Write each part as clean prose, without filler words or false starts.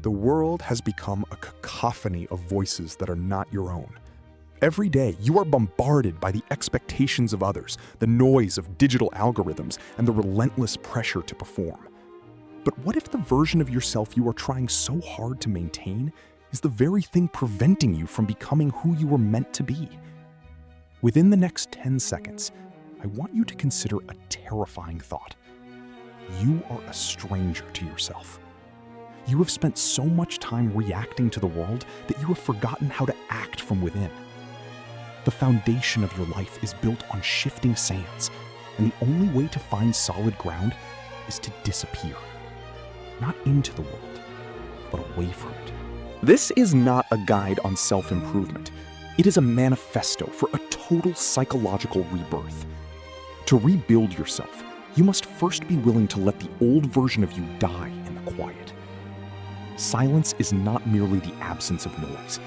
The world has become a cacophony of voices that are not your own. Every day, you are bombarded by the expectations of others, the noise of digital algorithms, and the relentless pressure to perform. But what if the version of yourself you are trying so hard to maintain is the very thing preventing you from becoming who you were meant to be? Within the next 10 seconds, I want you to consider a terrifying thought. You are a stranger to yourself. You have spent so much time reacting to the world that you have forgotten how to act from within. The foundation of your life is built on shifting sands, and the only way to find solid ground is to disappear. Not into the world, but away from it. This is not a guide on self-improvement. It is a manifesto for a total psychological rebirth. To rebuild yourself, you must first be willing to let the old version of you die in the quiet. Silence is not merely the absence of noise.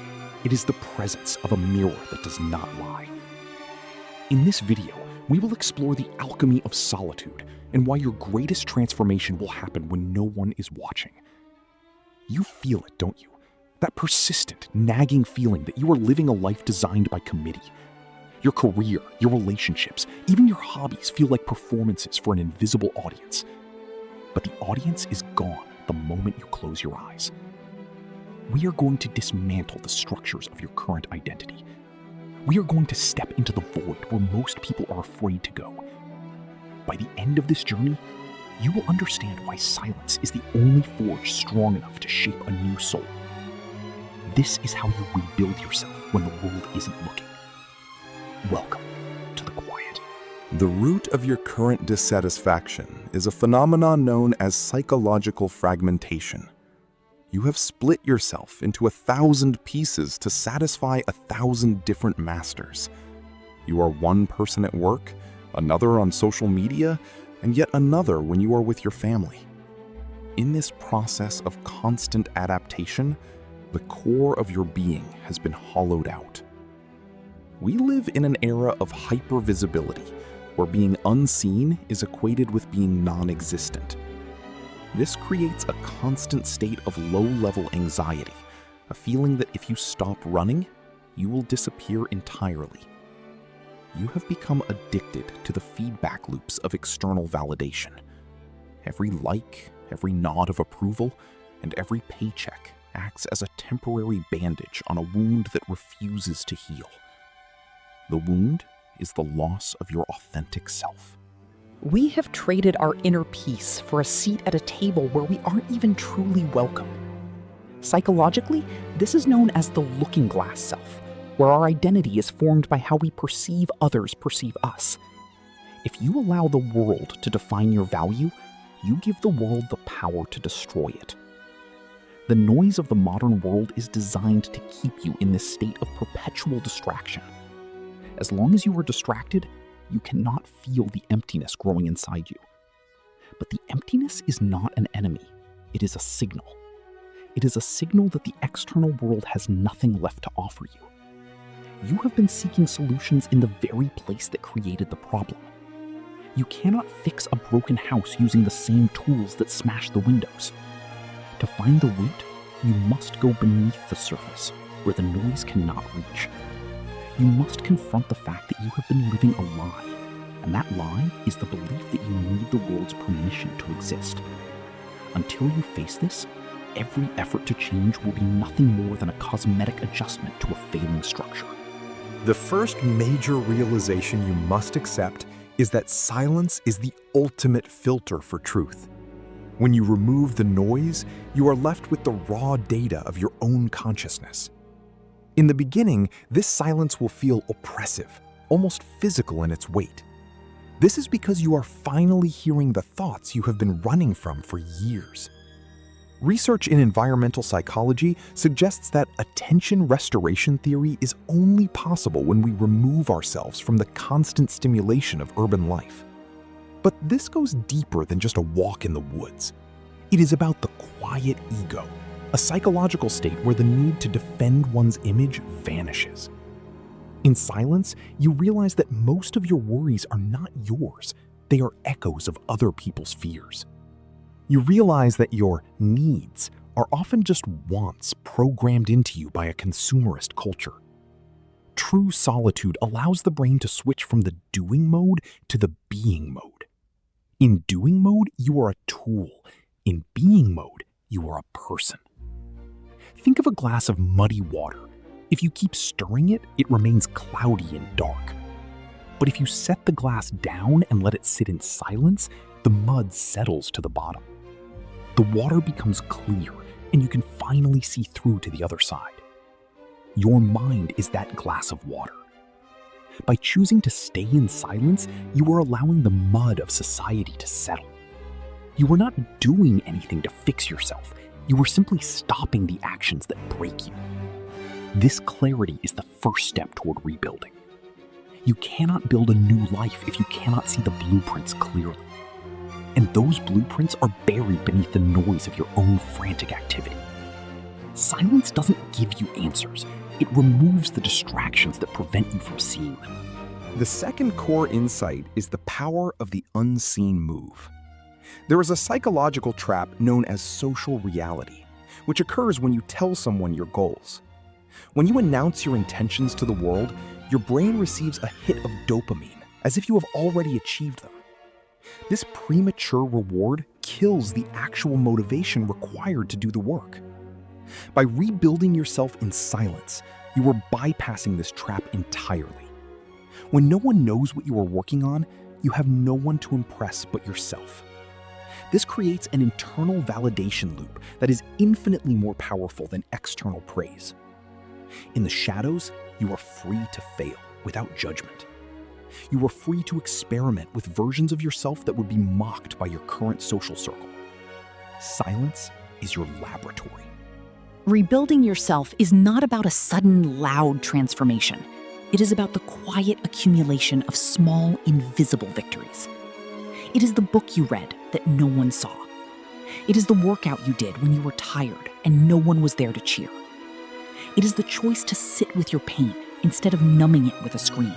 It is the presence of a mirror that does not lie. In this video, we will explore the alchemy of solitude and why your greatest transformation will happen when no one is watching. You feel it, don't you? That persistent, nagging feeling that you are living a life designed by committee. Your career, your relationships, even your hobbies feel like performances for an invisible audience. But the audience is gone the moment you close your eyes. We are going to dismantle the structures of your current identity. We are going to step into the void where most people are afraid to go. By the end of this journey, you will understand why silence is the only forge strong enough to shape a new soul. This is how you rebuild yourself when the world isn't looking. Welcome to the quiet. The root of your current dissatisfaction is a phenomenon known as psychological fragmentation. You have split yourself into 1,000 pieces to satisfy 1,000 different masters. You are one person at work, another on social media, and yet another when you are with your family. In this process of constant adaptation, the core of your being has been hollowed out. We live in an era of hypervisibility, where being unseen is equated with being non-existent. This creates a constant state of low-level anxiety, a feeling that if you stop running, you will disappear entirely. You have become addicted to the feedback loops of external validation. Every like, every nod of approval, and every paycheck acts as a temporary bandage on a wound that refuses to heal. The wound is the loss of your authentic self. We have traded our inner peace for a seat at a table where we aren't even truly welcome. Psychologically, this is known as the looking glass self, where our identity is formed by how we perceive others perceive us. If you allow the world to define your value, you give the world the power to destroy it. The noise of the modern world is designed to keep you in this state of perpetual distraction. As long as you are distracted, you cannot feel the emptiness growing inside you. But the emptiness is not an enemy. It is a signal. It is a signal that the external world has nothing left to offer you. You have been seeking solutions in the very place that created the problem. You cannot fix a broken house using the same tools that smashed the windows. To find the root, you must go beneath the surface, where the noise cannot reach. You must confront the fact that you have been living a lie, and that lie is the belief that you need the world's permission to exist. Until you face this, every effort to change will be nothing more than a cosmetic adjustment to a failing structure. The first major realization you must accept is that silence is the ultimate filter for truth. When you remove the noise, you are left with the raw data of your own consciousness. In the beginning, this silence will feel oppressive, almost physical in its weight. This is because you are finally hearing the thoughts you have been running from for years. Research in environmental psychology suggests that attention restoration theory is only possible when we remove ourselves from the constant stimulation of urban life. But this goes deeper than just a walk in the woods. It is about the quiet ego, a psychological state where the need to defend one's image vanishes. In silence, you realize that most of your worries are not yours. They are echoes of other people's fears. You realize that your needs are often just wants programmed into you by a consumerist culture. True solitude allows the brain to switch from the doing mode to the being mode. In doing mode, you are a tool. In being mode, you are a person. Think of a glass of muddy water. If you keep stirring it, it remains cloudy and dark. But if you set the glass down and let it sit in silence, the mud settles to the bottom. The water becomes clear, and you can finally see through to the other side. Your mind is that glass of water. By choosing to stay in silence, you are allowing the mud of society to settle. You are not doing anything to fix yourself. You are simply stopping the actions that break you. This clarity is the first step toward rebuilding. You cannot build a new life if you cannot see the blueprints clearly. And those blueprints are buried beneath the noise of your own frantic activity. Silence doesn't give you answers. It removes the distractions that prevent you from seeing them. The second core insight is the power of the unseen move. There is a psychological trap known as social reality, which occurs when you tell someone your goals. When you announce your intentions to the world, your brain receives a hit of dopamine, as if you have already achieved them. This premature reward kills the actual motivation required to do the work. By rebuilding yourself in silence, you are bypassing this trap entirely. When no one knows what you are working on, you have no one to impress but yourself. This creates an internal validation loop that is infinitely more powerful than external praise. In the shadows, you are free to fail without judgment. You are free to experiment with versions of yourself that would be mocked by your current social circle. Silence is your laboratory. Rebuilding yourself is not about a sudden, loud transformation. It is about the quiet accumulation of small, invisible victories. It is the book you read that no one saw. It is the workout you did when you were tired and no one was there to cheer. It is the choice to sit with your pain instead of numbing it with a screen.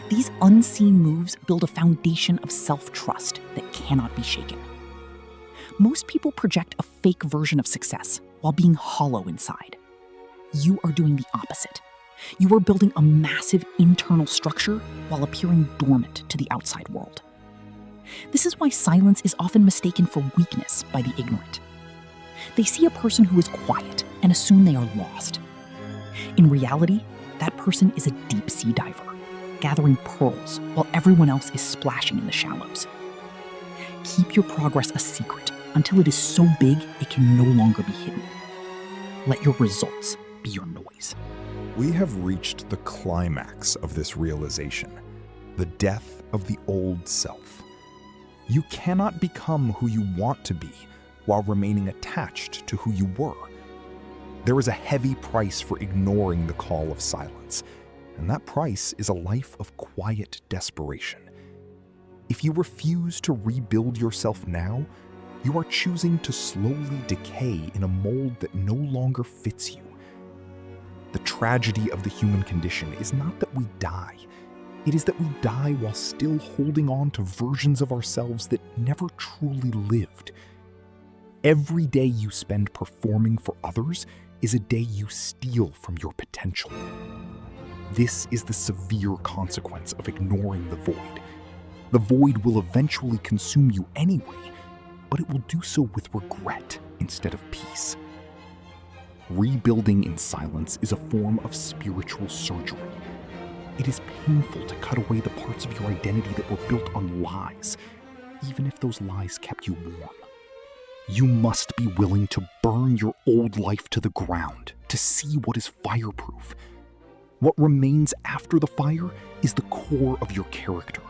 These unseen moves build a foundation of self-trust that cannot be shaken. Most people project a fake version of success while being hollow inside. You are doing the opposite. You are building a massive internal structure while appearing dormant to the outside world. This is why silence is often mistaken for weakness by the ignorant. They see a person who is quiet and assume they are lost. In reality, that person is a deep-sea diver, gathering pearls while everyone else is splashing in the shallows. Keep your progress a secret until it is so big it can no longer be hidden. Let your results be your noise. We have reached the climax of this realization, the death of the old self. You cannot become who you want to be while remaining attached to who you were. There is a heavy price for ignoring the call of silence, and that price is a life of quiet desperation. If you refuse to rebuild yourself now, you are choosing to slowly decay in a mold that no longer fits you. The tragedy of the human condition is not that we die. It is that we die while still holding on to versions of ourselves that never truly lived. Every day you spend performing for others is a day you steal from your potential. This is the severe consequence of ignoring the void. The void will eventually consume you anyway, but it will do so with regret instead of peace. Rebuilding in silence is a form of spiritual surgery. It is painful to cut away the parts of your identity that were built on lies, even if those lies kept you warm. You must be willing to burn your old life to the ground to see what is fireproof. What remains after the fire is the core of your character.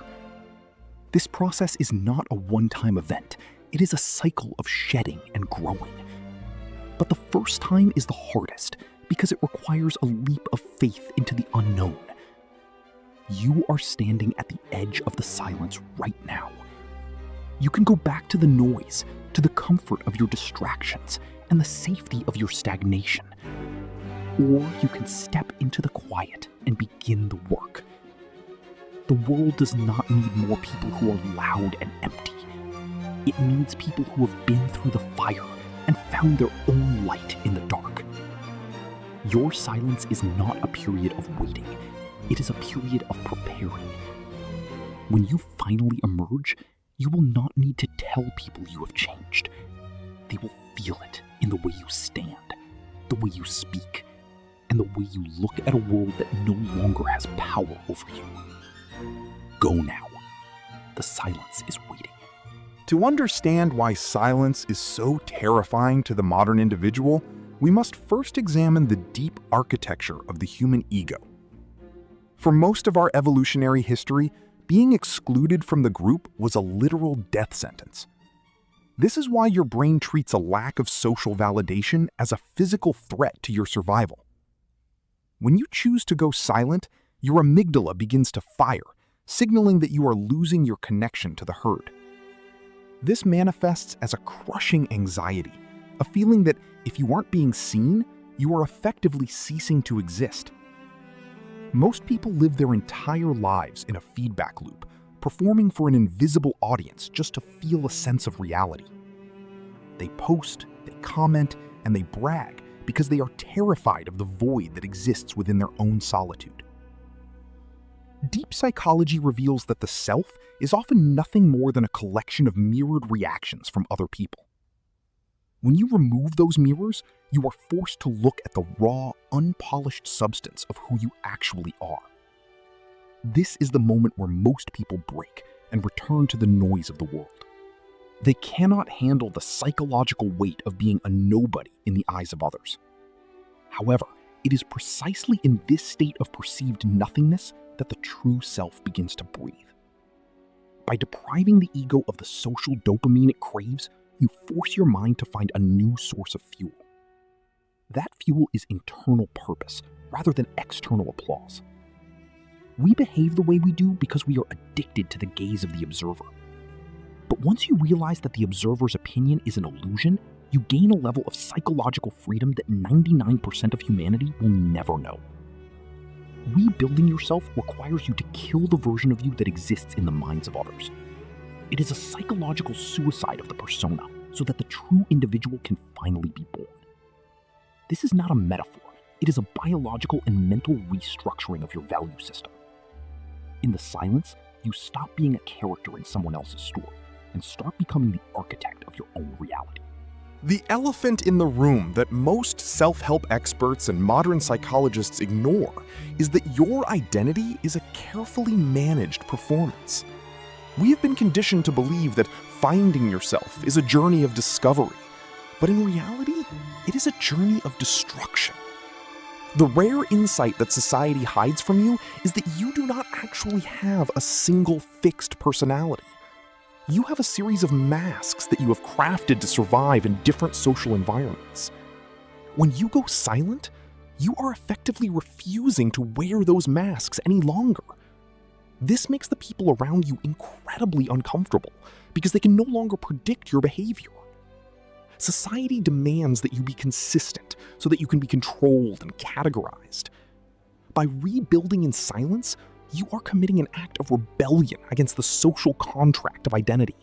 This process is not a one-time event. It is a cycle of shedding and growing. But the first time is the hardest because it requires a leap of faith into the unknown. You are standing at the edge of the silence right now. You can go back to the noise, to the comfort of your distractions, and the safety of your stagnation. Or you can step into the quiet and begin the work. The world does not need more people who are loud and empty. It needs people who have been through the fire and found their own light in the dark. Your silence is not a period of waiting. It is a period of preparing. When you finally emerge, you will not need to tell people you have changed. They will feel it in the way you stand, the way you speak, and the way you look at a world that no longer has power over you. Go now. The silence is waiting. To understand why silence is so terrifying to the modern individual, we must first examine the deep architecture of the human ego. For most of our evolutionary history, being excluded from the group was a literal death sentence. This is why your brain treats a lack of social validation as a physical threat to your survival. When you choose to go silent, your amygdala begins to fire, signaling that you are losing your connection to the herd. This manifests as a crushing anxiety, a feeling that if you aren't being seen, you are effectively ceasing to exist. Most people live their entire lives in a feedback loop, performing for an invisible audience just to feel a sense of reality. They post, they comment, and they brag because they are terrified of the void that exists within their own solitude. Deep psychology reveals that the self is often nothing more than a collection of mirrored reactions from other people. When you remove those mirrors, you are forced to look at the raw, unpolished substance of who you actually are. This is the moment where most people break and return to the noise of the world. They cannot handle the psychological weight of being a nobody in the eyes of others. However, it is precisely in this state of perceived nothingness that the true self begins to breathe. By depriving the ego of the social dopamine it craves, you force your mind to find a new source of fuel. That fuel is internal purpose rather than external applause. We behave the way we do because we are addicted to the gaze of the observer. But once you realize that the observer's opinion is an illusion, you gain a level of psychological freedom that 99% of humanity will never know. Rebuilding yourself requires you to kill the version of you that exists in the minds of others. It is a psychological suicide of the persona so that the true individual can finally be born. This is not a metaphor. It is a biological and mental restructuring of your value system. In the silence, you stop being a character in someone else's story and start becoming the architect of your own reality. The elephant in the room that most self-help experts and modern psychologists ignore is that your identity is a carefully managed performance. We have been conditioned to believe that finding yourself is a journey of discovery, but in reality, it is a journey of destruction. The rare insight that society hides from you is that you do not actually have a single fixed personality. You have a series of masks that you have crafted to survive in different social environments. When you go silent, you are effectively refusing to wear those masks any longer. This makes the people around you incredibly uncomfortable because they can no longer predict your behavior. Society demands that you be consistent so that you can be controlled and categorized. By rebuilding in silence, you are committing an act of rebellion against the social contract of identity.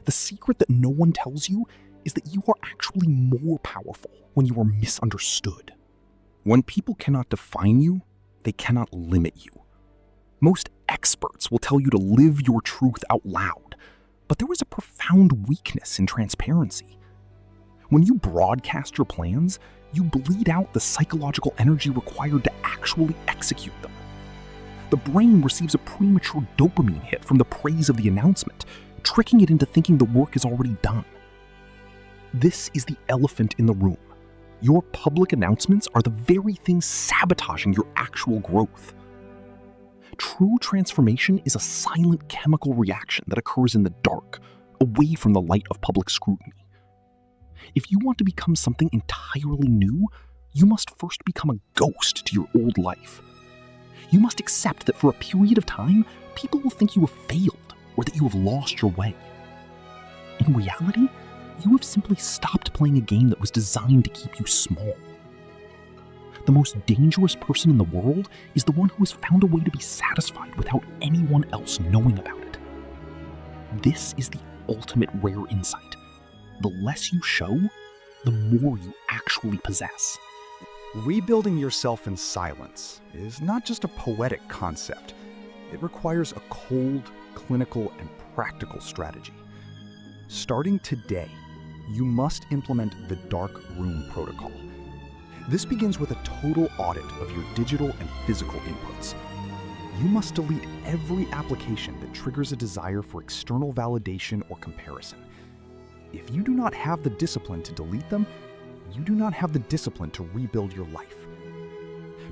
The secret that no one tells you is that you are actually more powerful when you are misunderstood. When people cannot define you, they cannot limit you. Most experts will tell you to live your truth out loud, but there is a profound weakness in transparency. When you broadcast your plans, you bleed out the psychological energy required to actually execute them. The brain receives a premature dopamine hit from the praise of the announcement, tricking it into thinking the work is already done. This is the elephant in the room. Your public announcements are the very things sabotaging your actual growth. True transformation is a silent chemical reaction that occurs in the dark, away from the light of public scrutiny. If you want to become something entirely new, you must first become a ghost to your old life. You must accept that for a period of time, people will think you have failed or that you have lost your way. In reality, you have simply stopped playing a game that was designed to keep you small. The most dangerous person in the world is the one who has found a way to be satisfied without anyone else knowing about it. This is the ultimate rare insight. the less you show, the more you actually possess. Rebuilding yourself in silence is not just a poetic concept. It requires a cold, clinical, and practical strategy. Starting today, you must implement the Dark Room Protocol. This begins with a total audit of your digital and physical inputs. You must delete every application that triggers a desire for external validation or comparison. If you do not have the discipline to delete them, you do not have the discipline to rebuild your life.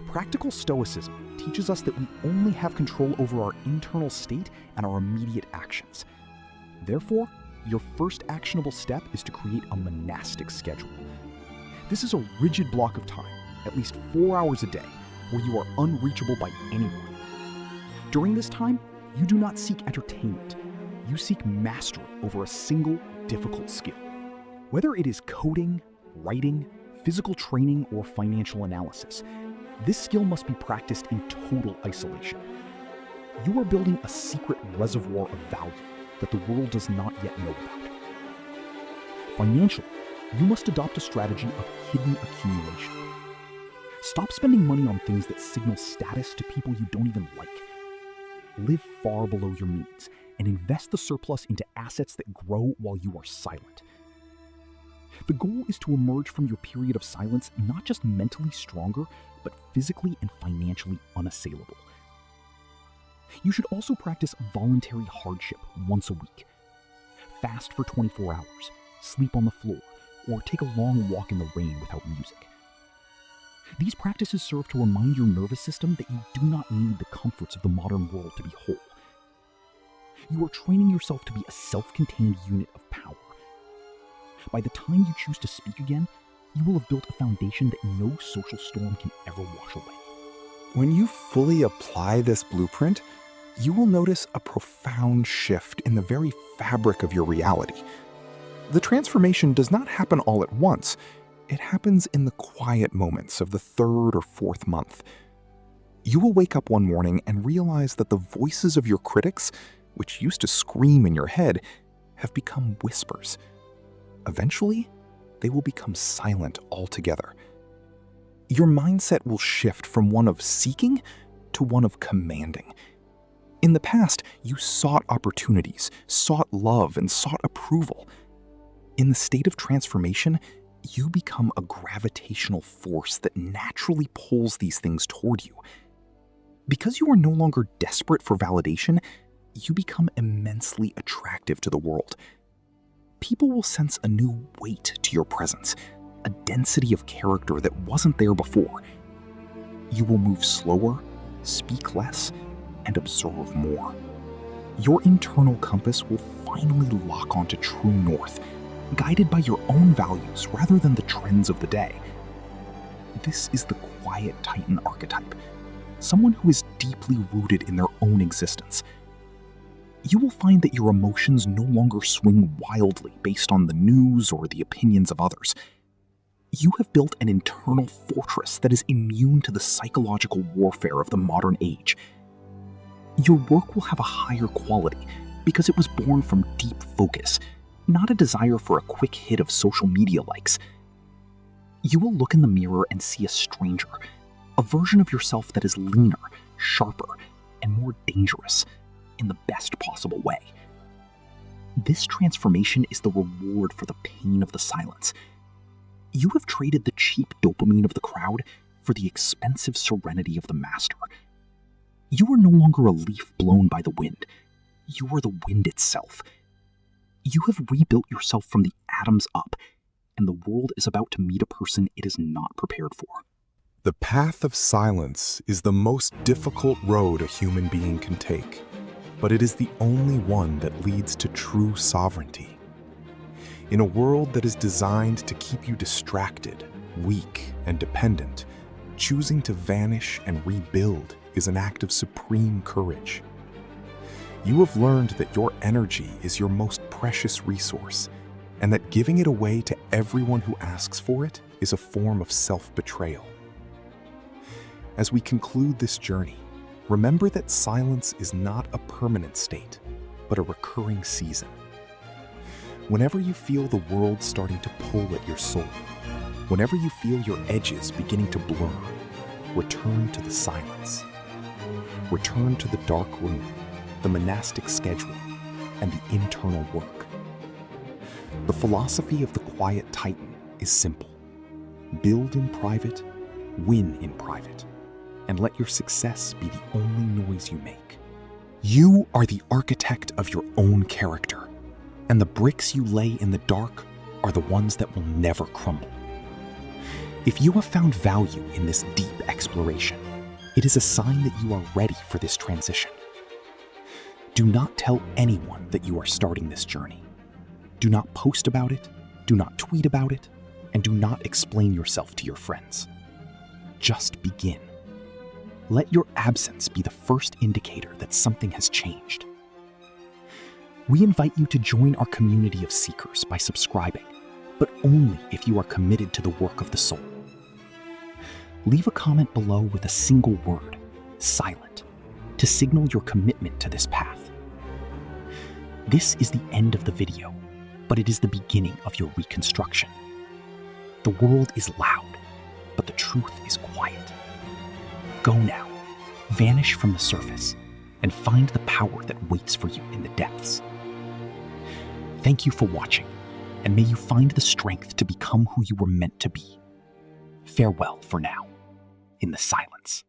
Practical Stoicism teaches us that we only have control over our internal state and our immediate actions. Therefore, your first actionable step is to create a monastic schedule. This is a rigid block of time, at least 4 hours a day, where you are unreachable by anyone. During this time, you do not seek entertainment. You seek mastery over a single, difficult skill. Whether it is coding, writing, physical training, or financial analysis, this skill must be practiced in total isolation. You are building a secret reservoir of value that the world does not yet know about. Financially, you must adopt a strategy of hidden accumulation. Stop spending money on things that signal status to people you don't even like. Live far below your means and invest the surplus into assets that grow while you are silent. The goal is to emerge from your period of silence not just mentally stronger, but physically and financially unassailable. You should also practice voluntary hardship once a week. Fast for 24 hours, sleep on the floor, or take a long walk in the rain without music. These practices serve to remind your nervous system that you do not need the comforts of the modern world to be whole. You are training yourself to be a self-contained unit of power. By the time you choose to speak again, you will have built a foundation that no social storm can ever wash away. When you fully apply this blueprint, you will notice a profound shift in the very fabric of your reality. The transformation does not happen all at once. It happens in the quiet moments of the 3rd or 4th month. You will wake up one morning and realize that the voices of your critics, which used to scream in your head, have become whispers. Eventually, they will become silent altogether. Your mindset will shift from one of seeking to one of commanding. In the past, you sought opportunities, sought love, and sought approval. In the state of transformation, you become a gravitational force that naturally pulls these things toward you. Because you are no longer desperate for validation, you become immensely attractive to the world. People will sense a new weight to your presence, a density of character that wasn't there before. You will move slower, speak less, and observe more. Your internal compass will finally lock onto true north, guided by your own values rather than the trends of the day. This is the quiet Titan archetype, someone who is deeply rooted in their own existence. You will find that your emotions no longer swing wildly based on the news or the opinions of others. You have built an internal fortress that is immune to the psychological warfare of the modern age. Your work will have a higher quality because it was born from deep focus, not a desire for a quick hit of social media likes. You will look in the mirror and see a stranger, a version of yourself that is leaner, sharper, and more dangerous in the best possible way. This transformation is the reward for the pain of the silence. You have traded the cheap dopamine of the crowd for the expensive serenity of the master. You are no longer a leaf blown by the wind. You are the wind itself. You have rebuilt yourself from the atoms up, and the world is about to meet a person it is not prepared for. The path of silence is the most difficult road a human being can take, but it is the only one that leads to true sovereignty. In a world that is designed to keep you distracted, weak, and dependent, choosing to vanish and rebuild is an act of supreme courage. You have learned that your energy is your most precious resource, and that giving it away to everyone who asks for it is a form of self-betrayal. As we conclude this journey, remember that silence is not a permanent state, but a recurring season. Whenever you feel the world starting to pull at your soul, whenever you feel your edges beginning to blur, return to the silence. Return to the dark room, the monastic schedule, and the internal work. The philosophy of the quiet titan is simple. Build in private, win in private, and let your success be the only noise you make. You are the architect of your own character, and the bricks you lay in the dark are the ones that will never crumble. If you have found value in this deep exploration, it is a sign that you are ready for this transition. Do not tell anyone that you are starting this journey. Do not post about it, do not tweet about it, and do not explain yourself to your friends. Just begin. Let your absence be the first indicator that something has changed. We invite you to join our community of seekers by subscribing, but only if you are committed to the work of the soul. Leave a comment below with a single word, silent, to signal your commitment to this path. This is the end of the video, but it is the beginning of your reconstruction. The world is loud, but the truth is quiet. Go now, vanish from the surface, and find the power that waits for you in the depths. Thank you for watching, and may you find the strength to become who you were meant to be. Farewell for now, in the silence.